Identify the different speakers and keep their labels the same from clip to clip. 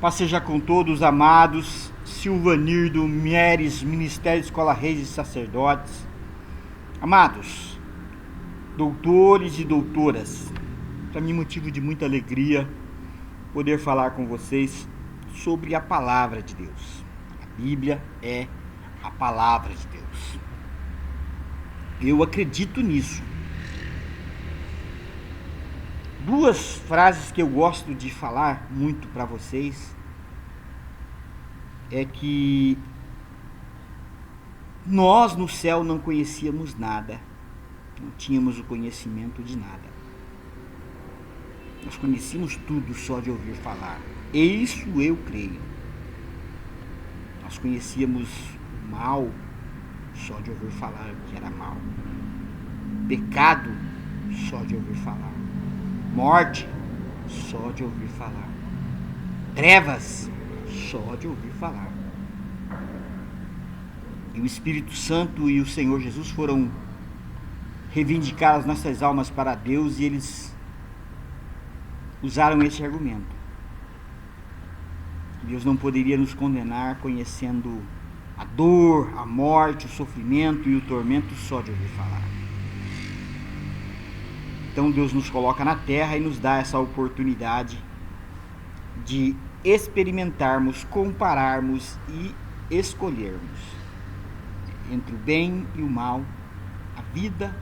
Speaker 1: Paz seja com todos, amados. Silvanirdo, Mieres, Ministério Escola Reis e Sacerdotes. Amados, doutores e doutoras, para mim motivo de muita alegria poder falar com vocês sobre a Palavra de Deus. A Bíblia é a Palavra de Deus. Eu acredito nisso. Duas frases que eu gosto de falar muito para vocês é que nós no céu não conhecíamos nada, não tínhamos o conhecimento de nada. Nós conhecíamos tudo só de ouvir falar. Isso eu creio. Nós conhecíamos o mal só de ouvir falar que era mal. Pecado só de ouvir falar. Morte só de ouvir falar. Trevas só de ouvir falar. E o Espírito Santo e o Senhor Jesus foram reivindicar as nossas almas para Deus e eles usaram esse argumento. Deus não poderia nos condenar conhecendo a dor, a morte, o sofrimento e o tormento só de ouvir falar. Então Deus nos coloca na terra e nos dá essa oportunidade de experimentarmos, compararmos e escolhermos entre o bem e o mal, a vida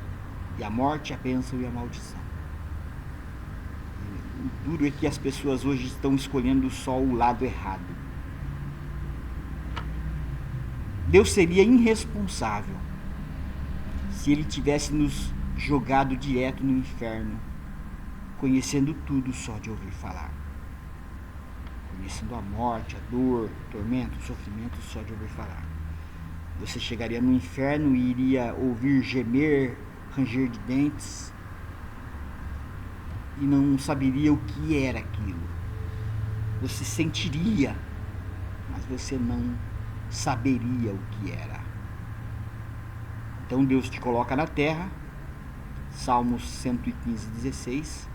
Speaker 1: e a morte, a bênção e a maldição. O duro é que as pessoas hoje estão escolhendo só o lado errado. Deus seria irresponsável se Ele tivesse nos jogado direto no inferno, conhecendo tudo só de ouvir falar. Conhecendo a morte, a dor, o tormento, o sofrimento só de ouvir falar. Você chegaria no inferno e iria ouvir gemer, ranger de dentes e não saberia o que era aquilo. Você sentiria, mas você não saberia o que era. Então Deus te coloca na terra, Salmos 115:16,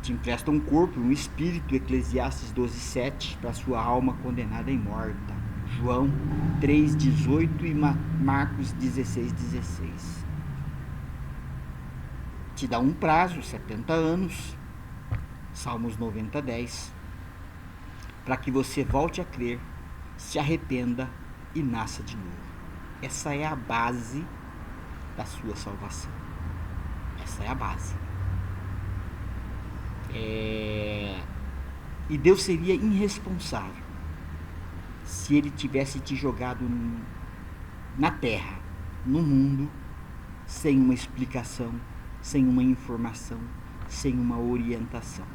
Speaker 1: te empresta um corpo, um espírito, Eclesiastes 12:7, para sua alma condenada e morta, João 3:18 e Marcos 16:16. Te dá um prazo, 70 anos, Salmos 90:10, para que você volte a crer, se arrependa e nasça de novo. Essa é a base da sua salvação. Essa é a base. E Deus seria irresponsável se Ele tivesse te jogado na terra, no mundo, sem uma explicação, sem uma informação, sem uma orientação.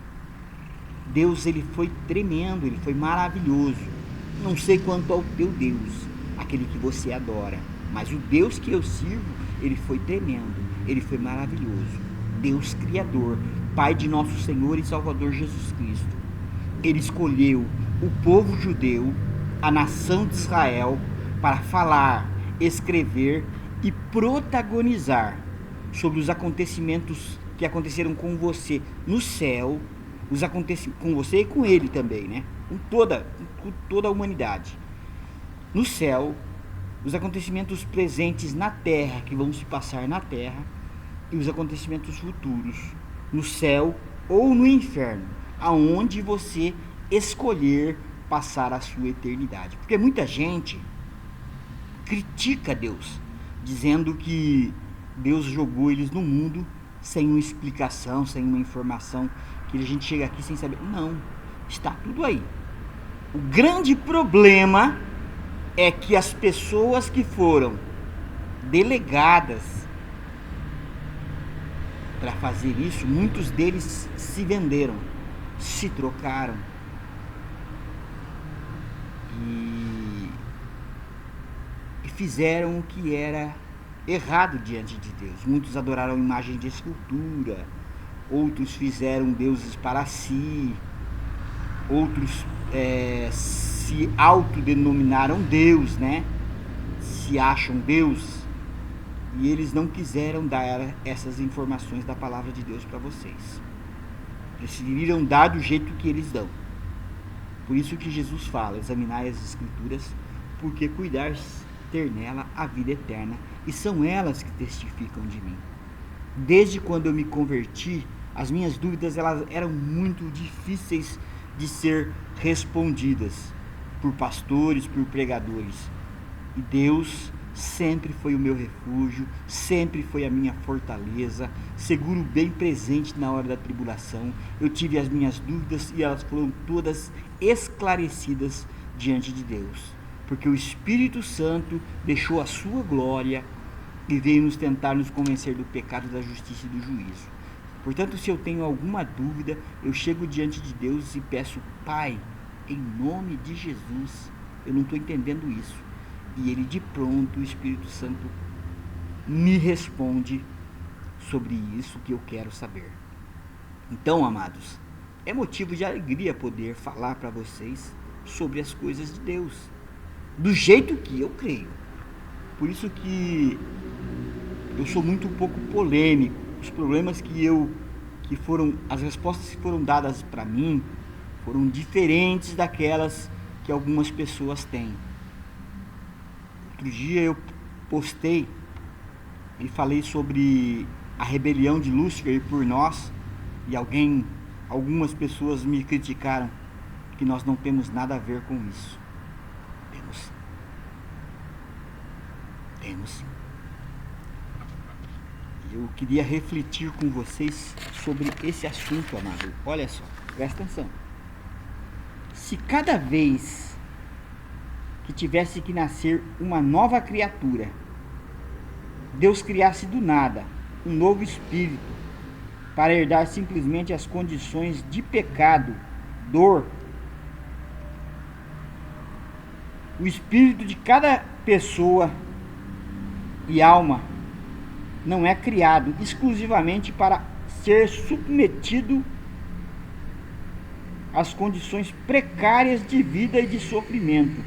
Speaker 1: Deus, Ele foi tremendo, Ele foi maravilhoso. Não sei quanto ao teu Deus, aquele que você adora, mas o Deus que eu sirvo, Ele foi tremendo, Ele foi maravilhoso. Deus Criador, Pai de nosso Senhor e Salvador Jesus Cristo. Ele escolheu o povo judeu, a nação de Israel, para falar, escrever e protagonizar sobre os acontecimentos que aconteceram com você no céu, com você e com ele também, né? Com toda a humanidade. No céu, os acontecimentos presentes na terra, que vão se passar na terra, e os acontecimentos futuros, no céu ou no inferno, aonde você escolher passar a sua eternidade. Porque muita gente critica Deus, dizendo que Deus jogou eles no mundo sem uma explicação, sem uma informação, que a gente chega aqui sem saber. Não, está tudo aí. O grande problema é que as pessoas que foram delegadas para fazer isso, muitos deles se venderam, se trocaram e fizeram o que era errado diante de Deus. Muitos adoraram imagem de escultura, outros fizeram deuses para si, outros se autodenominaram Deus, né? Se acham Deus, e eles não quiseram dar essas informações da palavra de Deus para vocês. Preferiram dar do jeito que eles dão. Por isso que Jesus fala: examinai as Escrituras, porque cuidares ter nela a vida eterna, e são elas que testificam de mim. Desde quando eu me converti, as minhas dúvidas elas eram muito difíceis de ser respondidas por pastores, por pregadores. E Deus sempre foi o meu refúgio, sempre foi a minha fortaleza, seguro bem presente na hora da tribulação. Eu tive as minhas dúvidas e elas foram todas esclarecidas diante de Deus, porque o Espírito Santo deixou a sua glória e veio nos tentar nos convencer do pecado, da justiça e do juízo. Portanto, se eu tenho alguma dúvida, eu chego diante de Deus e peço: Pai, em nome de Jesus, eu não estou entendendo isso. E ele de pronto, o Espírito Santo, me responde sobre isso que eu quero saber. Então, amados, é motivo de alegria poder falar para vocês sobre as coisas de Deus, do jeito que eu creio. Por isso que eu sou muito pouco polêmico. Os problemas as respostas que foram dadas para mim foram diferentes daquelas que algumas pessoas têm. Outro dia eu postei e falei sobre a rebelião de Lúcifer por nós, e algumas pessoas me criticaram que nós não temos nada a ver com isso. Temos sim. Eu queria refletir com vocês sobre esse assunto, amado. Olha só, presta atenção. Se cada vez que tivesse que nascer uma nova criatura, Deus criasse do nada um novo espírito para herdar simplesmente as condições de pecado, dor, o espírito de cada pessoa e alma não é criado exclusivamente para ser submetido às condições precárias de vida e de sofrimento.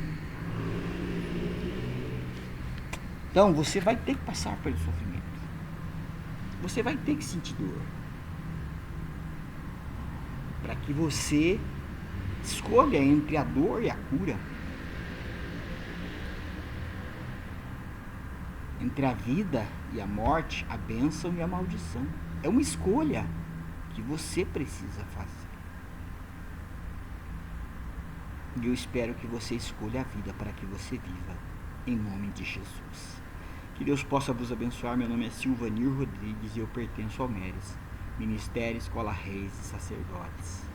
Speaker 1: Então você vai ter que passar pelo sofrimento. Você vai ter que sentir dor. Para que você escolha entre a dor e a cura. Entre a vida e a morte, a bênção e a maldição. É uma escolha que você precisa fazer. E eu espero que você escolha a vida para que você viva, em nome de Jesus. Que Deus possa vos abençoar. Meu nome é Silvanir Rodrigues e eu pertenço ao MERES, Ministério Escola Reis e Sacerdotes.